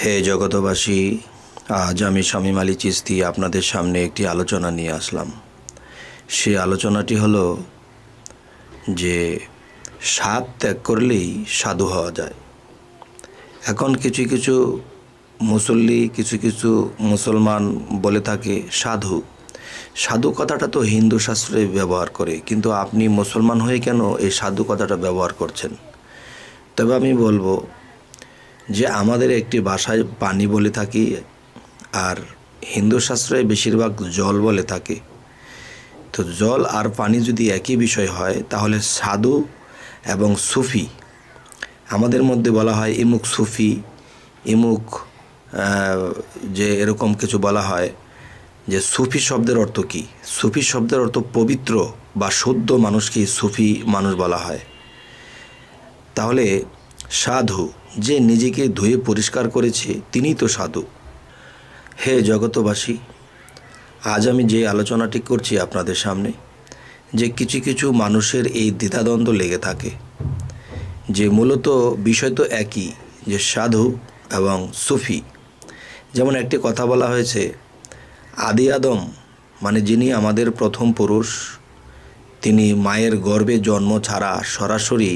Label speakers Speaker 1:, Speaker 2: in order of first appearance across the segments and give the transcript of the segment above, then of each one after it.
Speaker 1: হে জগতবাসী, আজ আমি শামীম আলী চিশতি আপনাদের সামনে একটি আলোচনা নিয়ে আসলাম। সেই আলোচনাটি হলো যে স্বাদ ত্যাগ করলেই সাধু হওয়া যায়। এখন কিছু কিছু মুসল্লি, কিছু কিছু মুসলমান বলে থাকে সাধু। সাধু কথাটা তো হিন্দু শাস্ত্রে ব্যবহার করে, কিন্তু আপনি মুসলমান হয়ে কেন এই সাধু কথাটা ব্যবহার করছেন? তবে আমি বলবো যে আমাদের একটি ভাষায় পানি বলে থাকি, আর হিন্দু শাস্ত্রে বেশিরভাগ জল বলে থাকে। তো জল আর পানি যদি একই বিষয় হয়, তাহলে সাধু এবং সুফি, আমাদের মধ্যে বলা হয় ইমুক সুফি, ইমুক যে এরকম কিছু বলা হয় যে সুফি শব্দের অর্থ কী? সুফি শব্দের অর্থ পবিত্র বা শুদ্ধ মানুষকেই সুফি মানুষ বলা হয়। তাহলে সাধু যে নিজেকে ধুয়ে পরিষ্কার করেছে, তিনিই তো সাধু। হে জগতবাসী, আজ আমি যে আলোচনাটি করছি আপনাদের সামনে, যে কিছু কিছু মানুষের এই দ্বিধাদ্বন্দ্ব লেগে থাকে, যে মূলত বিষয় তো একই, যে সাধু এবং সুফি। যেমন একটি কথা বলা হয়েছে, আদি আদম মানে যিনি আমাদের প্রথম পুরুষ, তিনি মায়ের গর্ভে জন্ম ছাড়া সরাসরি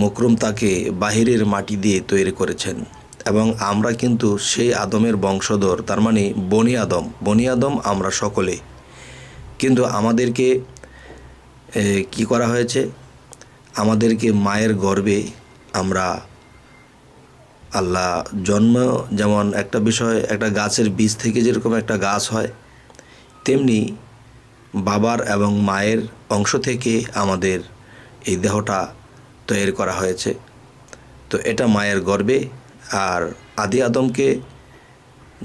Speaker 1: মুকরম তাকে বাহিরের মাটি দিয়ে তৈরি করেছেন, এবং আমরা কিন্তু সেই আদমের বংশধর, তার মানে বনি আদম আমরা সকলে। কিন্তু আমাদেরকে কি করা হয়েছে? আমাদেরকে মায়ের গর্ভে আমরা আল্লাহ জন্ম, যেমন একটা বিষয়, একটা গাছের বীজ থেকে যেরকম একটা গাছ হয়, তেমনি বাবার এবং মায়ের অংশ থেকে আমাদের এই দেহটা তৈরি করা হয়েছে। তো এটা মায়ের গর্ভে। আর আদি আদমকে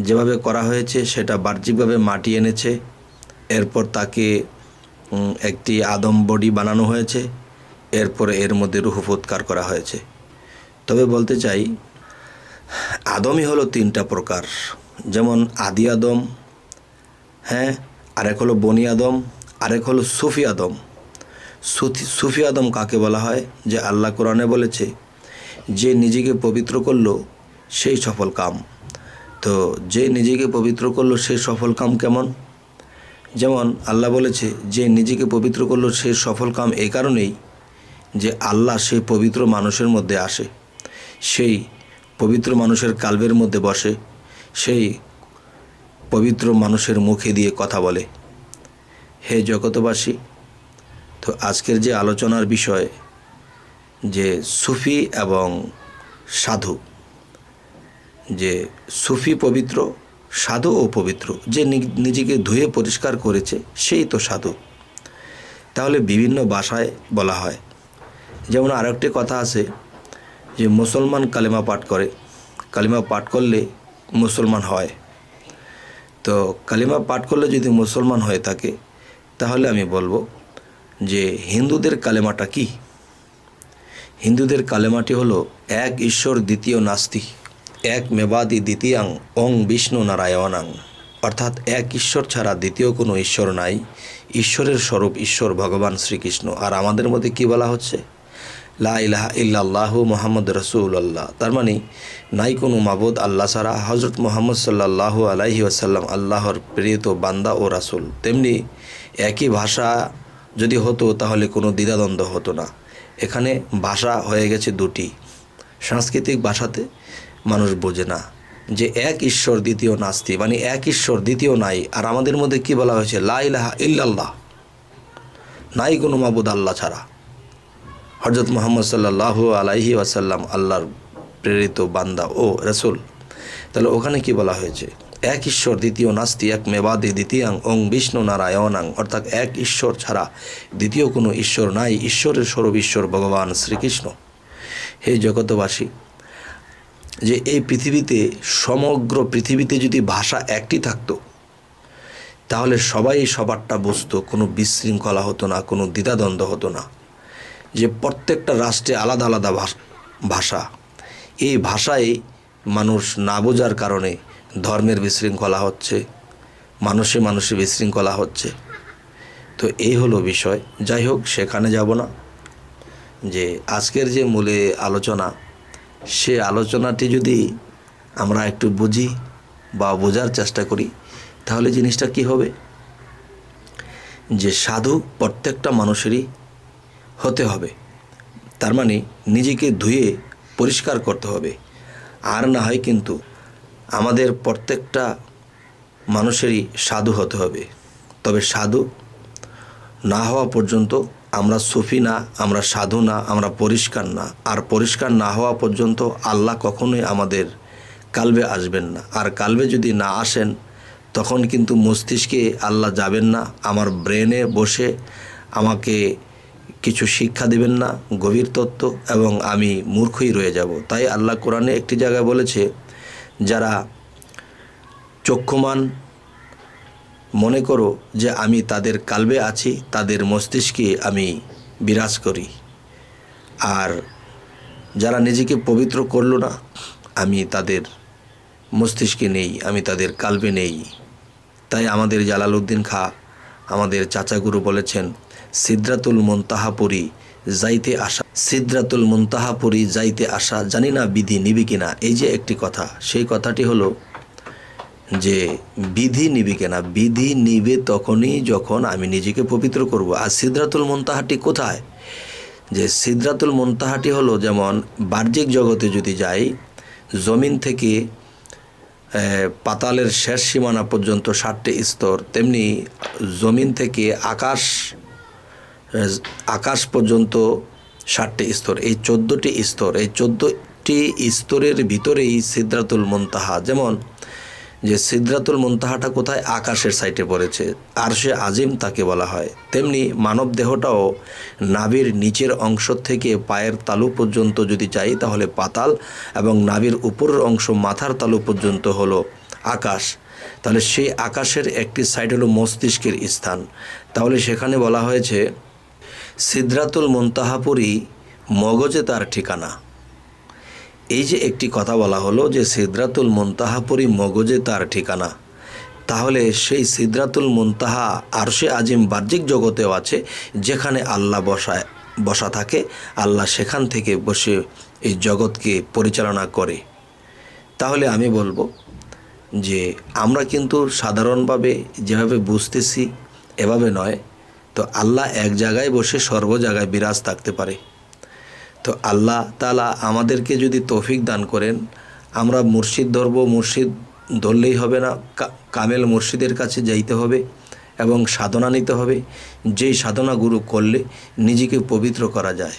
Speaker 1: যেভাবে করা হয়েছে সেটা বাহ্যিকভাবে মাটি এনেছে, এরপর তাকে একটি আদম বডি বানানো হয়েছে, এরপরে এর মধ্যে রূহ ফুৎকার করা হয়েছে। তবে বলতে চাই, আদমই হলো তিনটা প্রকার। যেমন আদি আদম, হ্যাঁ, আরেক হলো বনি আদম, আরেক হলো সুফি আদম। সুফি আদম কাকে বলা হয়? যে আল্লাহ কোরআনে বলেছে যে নিজেকে পবিত্র করলো সেই সফল কাম। তো যে নিজেকে পবিত্র করলো সেই সফল কাম কেমন? যেমন আল্লাহ বলেছে যে নিজেকে পবিত্র করলো সেই সফল কাম এই কারণেই যে আল্লাহ সেই পবিত্র মানুষের মধ্যে আসে, সেই পবিত্র মানুষের কালবের মধ্যে বসে, সেই পবিত্র মানুষের মুখে দিয়ে কথা বলে। হে জগতবাসী, তো আজকের যে আলোচনার বিষয়, যে সুফি এবং সাধু, যে সুফি পবিত্র, সাধুও পবিত্র, যে নিজেকে ধুয়ে পরিষ্কার করেছে সেই তো সাধু। তাহলে বিভিন্ন ভাষায় বলা হয়। যেমন আরেকটি কথা আছে যে মুসলমান কালেমা পাঠ করে, কালেমা পাঠ করলে মুসলমান হয়। তো কালেমা পাঠ করলে যদি মুসলমান হয়ে থাকে, তাহলে আমি বলবো যে হিন্দুদের কালেমাটা কি? হিন্দুদের কালেমাটি হলো এক ঈশ্বর দ্বিতীয় নাস্তি, এক মেবাদি দ্বিতীয়াং ওং বিষ্ণু নারায়ণাং। অর্থাৎ এক ঈশ্বর ছাড়া দ্বিতীয় কোনো ঈশ্বর নাই, ঈশ্বরের স্বরূপ ঈশ্বর ভগবান শ্রীকৃষ্ণ। আর আমাদের মধ্যে কি বলা হচ্ছে? লা ইলাহা ইল্লাল্লাহু মুহাম্মদ রাসূলুল্লাহ। তার মানে নাই কোনো মাবুদ আল্লাহ ছাড়া, হজরত মুহাম্মদ সাল্লাল্লাহু আলাইহি ওয়াসাল্লাম আল্লাহর প্রেরিত বান্দা ও রাসূল। তেমনি একই ভাষা যদি হতো তাহলে কোনো দ্বিধাদ্বন্দ্ব হতো না। এখানে ভাষা হয়ে গেছে দুটি। সাংস্কৃতিক ভাষাতে মানুষ বোঝে না যে এক ঈশ্বর দ্বিতীয় নাস্তি, মানে এক ঈশ্বর দ্বিতীয় নাই। আর আমাদের মধ্যে কি বলা হয়েছে? লা ইলাহা ইল্লাল্লাহ, নাই কোনো মাবুদ আল্লাহ ছাড়া, হযরত মুহাম্মদ সাল্লাল্লাহু আলাইহি ওয়াসাল্লাম আল্লাহর প্রেরিত বান্দা ও রাসূল। তাহলে ওখানে কি বলা হয়েছে? এক ঈশ্বর দ্বিতীয় নাস্তি, এক মেবাদে দ্বিতীয়াং ওং বিষ্ণু নারায়ণাং। অর্থাৎ এক ঈশ্বর ছাড়া দ্বিতীয় কোনো ঈশ্বর নাই, ঈশ্বরের স্বরূপ ঈশ্বর ভগবান শ্রীকৃষ্ণ। হে জগতবাসী, যে এই পৃথিবীতে, সমগ্র পৃথিবীতে যদি ভাষা একটি থাকতো, তাহলে সবাই সবারটা বুঝতো, কোনো বিশৃঙ্খলা হতো না, কোনো দ্বিধাদ্বন্দ্ব হতো না। যে প্রত্যেকটা রাষ্ট্রে আলাদা আলাদা ভাষা, এই ভাষায় মানুষ না বোঝার কারণে ধর্মের বিশৃঙ্খলা হচ্ছে, মানুষে মানুষে বিশৃঙ্খলা হচ্ছে। তো এই হলো বিষয়। যাই হোক, সেখানে যাব না। যে আজকের যে মূলে আলোচনা, সে আলোচনাটি যদি আমরা একটু বুঝি বা বোঝার চেষ্টা করি, তাহলে জিনিসটা কি হবে, যে সাধু প্রত্যেকটা মানুষেরই হতে হবে। তার মানে নিজেকে ধুয়ে পরিষ্কার করতে হবে। আর না হয় কিন্তু আমাদের প্রত্যেকটা মানুষেরই সাধু হতে হবে। তবে সাধু না হওয়া পর্যন্ত আমরা সুফি না, আমরা সাধু না, আমরা পরিষ্কার না। আর পরিষ্কার না হওয়া পর্যন্ত আল্লাহ কখনোই আমাদের কালবে আসবেন না। আর কালবে যদি না আসেন তখন কিন্তু মস্তিষ্কে আল্লাহ যাবেন না, আমার ব্রেনে বসে আমাকে কিছু শিক্ষা দেবেন না, গভীর তত্ত্ব, এবং আমি মূর্খই রয়ে যাব। তাই আল্লাহ কোরআনে একটি জায়গায় বলেছে, যারা চক্ষুমান মনে করো যে আমি তাদের কালবে আছি, তাদের মস্তিষ্কে আমি বিরাজ করি। আর যারা নিজেকে পবিত্র করলো না, আমি তাদের মস্তিষ্কে নেই, আমি তাদের কালবে নেই। তাই আমাদের জালালউদ্দিন খাঁ, আমাদের চাচাগুরু বলেছেন, সিদরাতুল মুনতাহাপুরি যাইতে আসা, সিদরাতুল মুনতাহাপুরি যাইতে আসা, জানি না বিধি নিবি কিনা। এই যে একটি কথা, সেই কথাটি হলো যে বিধি নিবি কিনা। বিধি নিবে তখনই যখন আমি নিজেকে পবিত্র করব। আর সিদরাতুল মুনতাহাটি কোথায়? যে সিদরাতুল মুনতাহাটি হলো, যেমন বাহ্যিক জগতে যদি যাই, জমিন থেকে পাতালের শেষ সীমানা পর্যন্ত 7টি স্তর, তেমনি জমিন থেকে আকাশ পর্যন্ত 7টি স্তর। এই 14টি স্তর, এই 14টি স্তরের ভিতরেই সিদরাতুল মুনতাহা। যেমন যে সিদরাতুল মুনতাহাটা কোথায়? আকাশের সাইটে পড়েছে, আরশে আজিম তাকে বলা হয়। তেমনি মানব দেহটাও নাভির নিচের অংশ থেকে পায়ের তালু পর্যন্ত যদি যাই তাহলে পাতাল, এবং নাভির উপরের অংশ মাথার তালু পর্যন্ত হলো আকাশ। তাহলে সেই আকাশের একটি সাইড হলো মস্তিষ্কের স্থান। তাহলে সেখানে বলা হয়েছে সিদরাতুল মুনতাহাপুরি মগজে তার ঠিকানা। এই যে একটি কথা বলা হলো যে সিদরাতুল মুনতাহাপুরি মগজে তার ঠিকানা, তাহলে সেই সিদরাতুল মুনতাহা আরশে আজিম বাহ্যিক জগতেও আছে, যেখানে আল্লাহ বসা থাকে। আল্লাহ সেখান থেকে বসে এই জগৎকে পরিচালনা করে। তাহলে আমি বলবো যে আমরা কিন্তু সাধারণভাবে যেভাবে বুঝতেছি এভাবে নয়। তো আল্লাহ এক জায়গায় বসে সর্ব জায়গায় বিরাজ থাকতে পারে। তো আল্লাহ তাআলা আমাদেরকে যদি তৌফিক দান করেন, আমরা মুর্শিদ ধরব, মুর্শিদ ধরলেই হবে না, কামেল মুর্শিদের কাছে যাইতে হবে এবং সাধনা নিতে হবে। যেই সাধনাগুলো করলে নিজেকে পবিত্র করা যায়।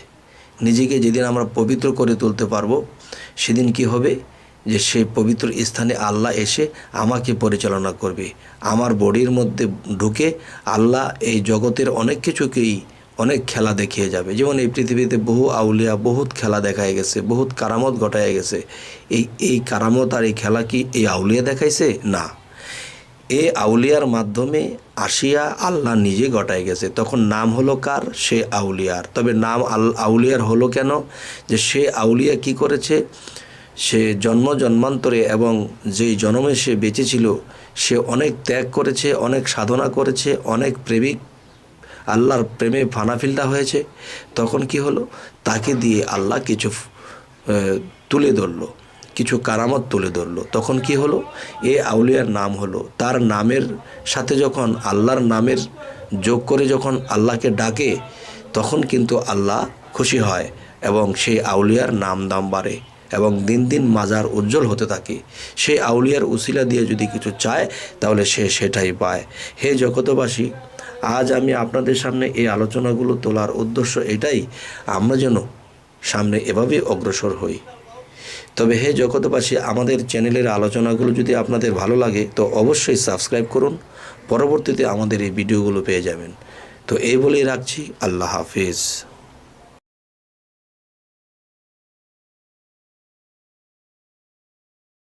Speaker 1: নিজেকে যেদিন আমরা পবিত্র করে তুলতে পারবো, সেদিন কি হবে, যে সেই পবিত্র স্থানে আল্লাহ এসে আমাকে পরিচালনা করবে। আমার বডির মধ্যে ঢুকে আল্লাহ এই জগতের অনেক কিছুকেই অনেক খেলা দেখিয়ে যাবে। যেমন এই পৃথিবীতে বহু আউলিয়া বহুত খেলা দেখায় গেছে, বহুত কারামত ঘটায় গেছে। এই কারামত আর এই খেলা কি এই আউলিয়া দেখাইছে? না, এই আউলিয়ার মাধ্যমে আসিয়া আল্লাহ নিজে ঘটায় গেছে। তখন নাম হলো কার? সে আউলিয়ার। তবে নাম আউলিয়ার হলো কেন? যে সে আউলিয়া কি করেছে? সে জন্মান্তরে এবং যেই জন্মে সে বেঁচে ছিল, সে অনেক ত্যাগ করেছে, অনেক সাধনা করেছে, অনেক প্রেমিক আল্লাহর প্রেমে ফানাফিল্টা হয়েছে। তখন কি হলো? তাকে দিয়ে আল্লাহ কিছু তুলে ধরলো, কিছু কারামত তুলে ধরলো। তখন কি হলো? এ আউলিয়ার নাম হলো। তার নামের সাথে যখন আল্লাহর নামের যোগ করে যখন আল্লাহকে ডাকে, তখন কিন্তু আল্লাহ খুশি হয় এবং সেই আউলিয়ার নাম দাম বাড়ে এবং দিন দিন মাজার উজ্জ্বল হতে থাকে। সেই আউলিয়ার উসিলা দিয়ে যদি কিছু চায়, তাহলে সে সেটাই পায়। হে জগতবাসী, আজ আমি আপনাদের সামনে এই আলোচনাগুলো তোলার উদ্দেশ্য এটাই, আমরা যেন সামনে এভাবেই অগ্রসর হই। তবে হে জগতবাসী, আমাদের চ্যানেলের আলোচনাগুলো যদি আপনাদের ভালো লাগে তো অবশ্যই সাবস্ক্রাইব করুন, পরবর্তীতে আমাদের এই ভিডিওগুলো পেয়ে যাবেন। তো এই বলেই রাখছি, আল্লাহ হাফিজ।